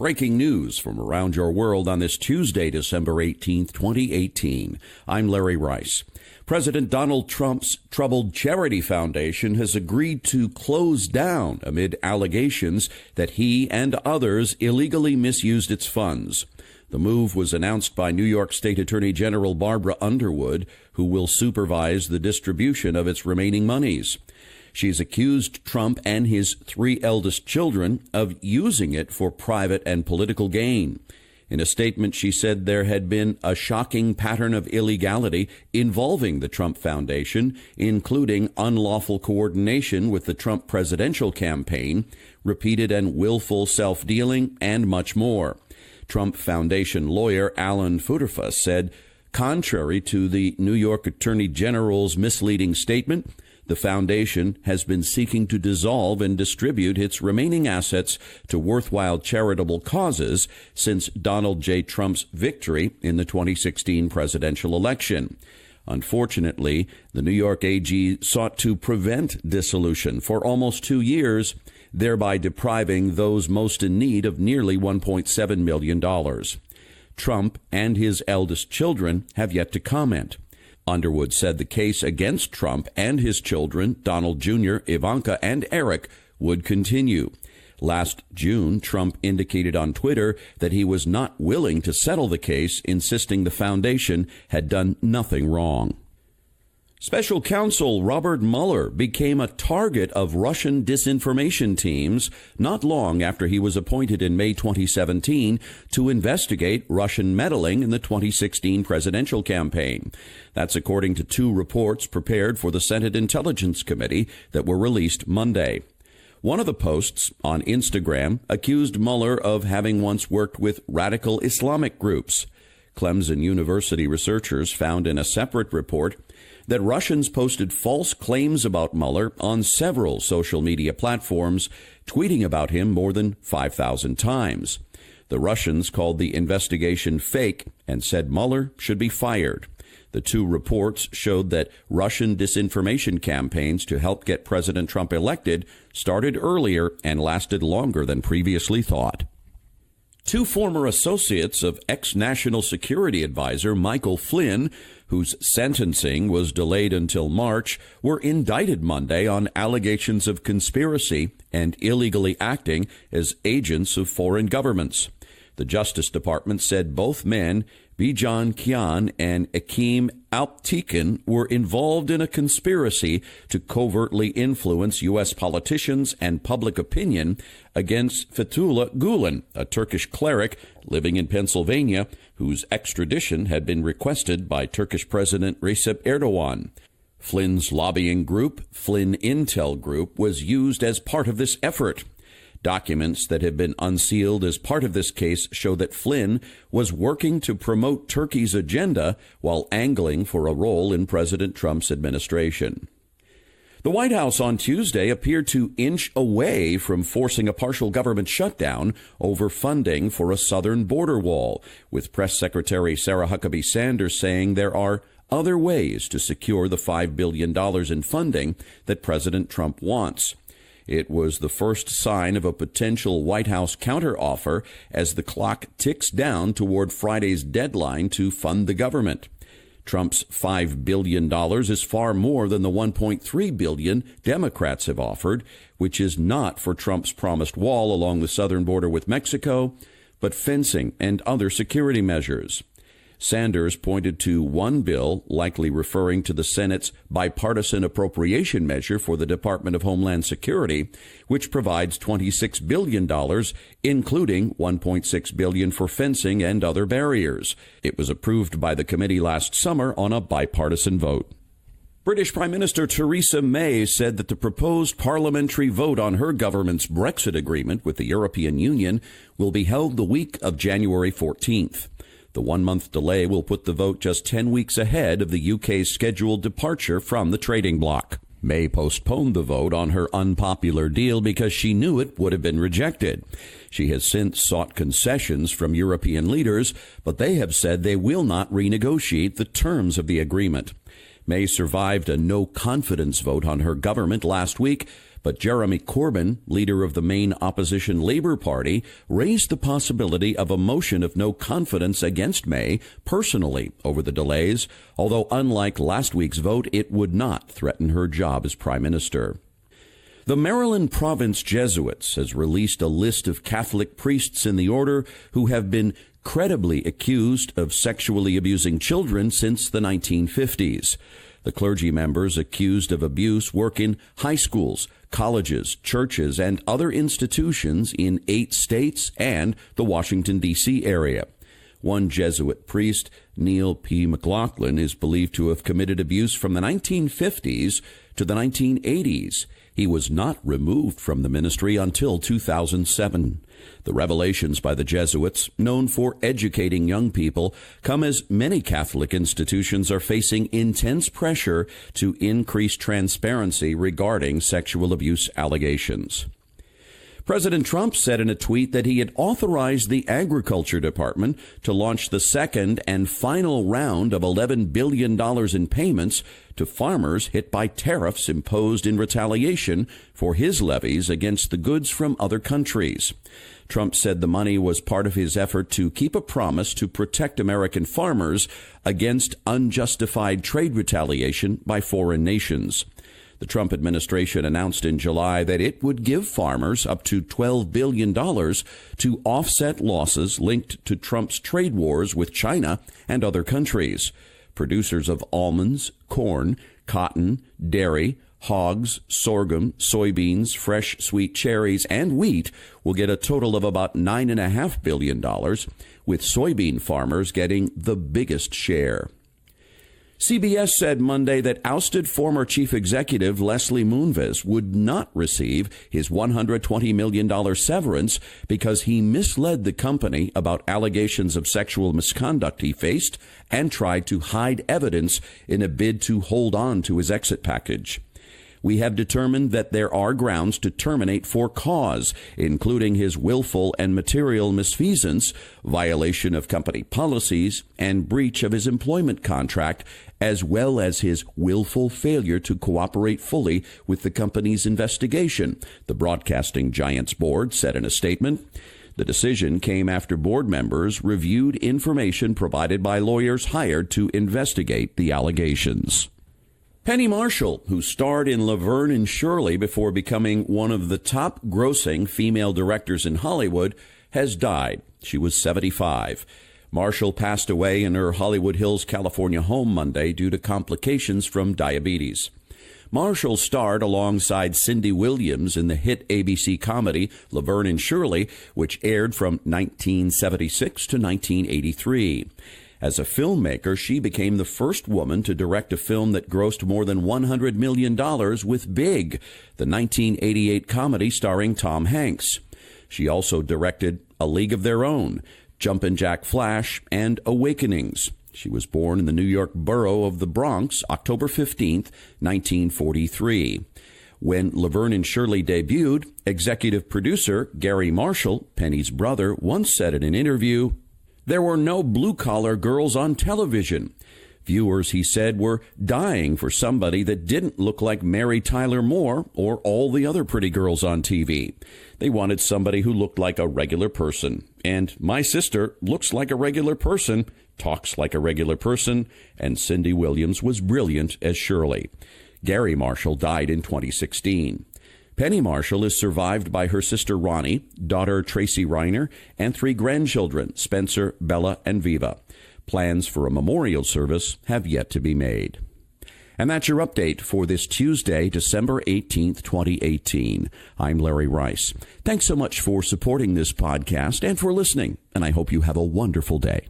Breaking news from around your world on this Tuesday, December 18th, 2018. I'm Larry Rice. President Donald Trump's troubled charity foundation has agreed to close down amid allegations that he and others illegally misused its funds. The move was announced by New York State Attorney General Barbara Underwood, who will supervise the distribution of its remaining monies. She's accused Trump and his three eldest children of using it for private and political gain. In a statement, she said there had been a shocking pattern of illegality involving the Trump Foundation, including unlawful coordination with the Trump presidential campaign, repeated and willful self-dealing, and much more. Trump Foundation lawyer Alan Futerfas said, contrary to the New York Attorney General's misleading statement, the foundation has been seeking to dissolve and distribute its remaining assets to worthwhile charitable causes since Donald J. Trump's victory in the 2016 presidential election. Unfortunately, the New York AG sought to prevent dissolution for almost 2 years, thereby depriving those most in need of nearly $1.7 million. Trump and his eldest children have yet to comment. Underwood said the case against Trump and his children, Donald Jr., Ivanka, and Eric, would continue. Last June, Trump indicated on Twitter that he was not willing to settle the case, insisting the foundation had done nothing wrong. Special counsel Robert Mueller became a target of Russian disinformation teams not long after he was appointed in May 2017 to investigate Russian meddling in the 2016 presidential campaign. That's according to two reports prepared for the Senate Intelligence Committee that were released Monday. One of the posts on Instagram accused Mueller of having once worked with radical Islamic groups. Clemson University researchers found in a separate report that Russians posted false claims about Mueller on several social media platforms, tweeting about him more than 5,000 times. The Russians called the investigation fake and said Mueller should be fired. The two reports showed that Russian disinformation campaigns to help get President Trump elected started earlier and lasted longer than previously thought. Two former associates of ex-National Security Adviser Michael Flynn, whose sentencing was delayed until March, were indicted Monday on allegations of conspiracy and illegally acting as agents of foreign governments. The Justice Department said both men, Bijan, Kian, and Ekim Alptekin, were involved in a conspiracy to covertly influence U.S. politicians and public opinion against Fethullah Gulen, a Turkish cleric living in Pennsylvania, whose extradition had been requested by Turkish President Recep Erdogan. Flynn's lobbying group, Flynn Intel Group, was used as part of this effort. Documents that have been unsealed as part of this case show that Flynn was working to promote Turkey's agenda while angling for a role in President Trump's administration. The White House on Tuesday appeared to inch away from forcing a partial government shutdown over funding for a southern border wall, with Press Secretary Sarah Huckabee Sanders saying there are other ways to secure the $5 billion in funding that President Trump wants. It was the first sign of a potential White House counteroffer as the clock ticks down toward Friday's deadline to fund the government. Trump's $5 billion is far more than the $1.3 billion Democrats have offered, which is not for Trump's promised wall along the southern border with Mexico, but fencing and other security measures. Sanders pointed to one bill, likely referring to the Senate's bipartisan appropriation measure for the Department of Homeland Security, which provides $26 billion, including $1.6 billion for fencing and other barriers. It was approved by the committee last summer on a bipartisan vote. British Prime Minister Theresa May said that the proposed parliamentary vote on her government's Brexit agreement with the European Union will be held the week of January 14th. The one-month delay will put the vote just 10 weeks ahead of the UK's scheduled departure from the trading bloc. May postponed the vote on her unpopular deal because she knew it would have been rejected. She has since sought concessions from European leaders, but they have said they will not renegotiate the terms of the agreement. May survived a no-confidence vote on her government last week, But Jeremy Corbyn, leader of the main opposition Labour Party, raised the possibility of a motion of no confidence against May personally over the delays, although unlike last week's vote, it would not threaten her job as Prime Minister. The Maryland Province Jesuits has released a list of Catholic priests in the order who have been credibly accused of sexually abusing children since the 1950s. The clergy members accused of abuse work in high schools, colleges, churches, and other institutions in 8 states and the Washington, D.C. area. One Jesuit priest, Neil P. McLaughlin, is believed to have committed abuse from the 1950s to the 1980s. He was not removed from the ministry until 2007. The revelations by the Jesuits, known for educating young people, come as many Catholic institutions are facing intense pressure to increase transparency regarding sexual abuse allegations. President Trump said in a tweet that he had authorized the Agriculture Department to launch the second and final round of $11 billion in payments to farmers hit by tariffs imposed in retaliation for his levies against the goods from other countries. Trump said the money was part of his effort to keep a promise to protect American farmers against unjustified trade retaliation by foreign nations. The Trump administration announced in July that it would give farmers up to $12 billion to offset losses linked to Trump's trade wars with China and other countries. Producers of almonds, corn, cotton, dairy, hogs, sorghum, soybeans, fresh sweet cherries, and wheat will get a total of about $9.5 billion, with soybean farmers getting the biggest share. CBS said Monday that ousted former chief executive Leslie Moonves would not receive his $120 million severance because he misled the company about allegations of sexual misconduct he faced and tried to hide evidence in a bid to hold on to his exit package. We have determined that there are grounds to terminate for cause, including his willful and material misfeasance, violation of company policies, and breach of his employment contract, as well as his willful failure to cooperate fully with the company's investigation, the broadcasting giant's board said in a statement. The decision came after board members reviewed information provided by lawyers hired to investigate the allegations. Penny Marshall, who starred in Laverne and Shirley before becoming one of the top-grossing female directors in Hollywood, has died. She was 75. Marshall passed away in her Hollywood Hills, California home Monday due to complications from diabetes. Marshall starred alongside Cindy Williams in the hit ABC comedy Laverne and Shirley, which aired from 1976 to 1983. As a filmmaker, she became the first woman to direct a film that grossed more than $100 million with Big, the 1988 comedy starring Tom Hanks. She also directed A League of Their Own, Jumpin' Jack Flash, and Awakenings. She was born in the New York borough of the Bronx, October 15, 1943. When Laverne and Shirley debuted, executive producer Gary Marshall, Penny's brother, once said in an interview, "There were no blue-collar girls on television. Viewers," he said, "were dying for somebody that didn't look like Mary Tyler Moore or all the other pretty girls on TV. They wanted somebody who looked like a regular person. And my sister looks like a regular person, talks like a regular person, and Cindy Williams was brilliant as Shirley." Gary Marshall died in 2016. Penny Marshall is survived by her sister Ronnie, daughter Tracy Reiner, and 3 grandchildren, Spencer, Bella, and Viva. Plans for a memorial service have yet to be made. And that's your update for this Tuesday, December 18th, 2018. I'm Larry Rice. Thanks so much for supporting this podcast and for listening, and I hope you have a wonderful day.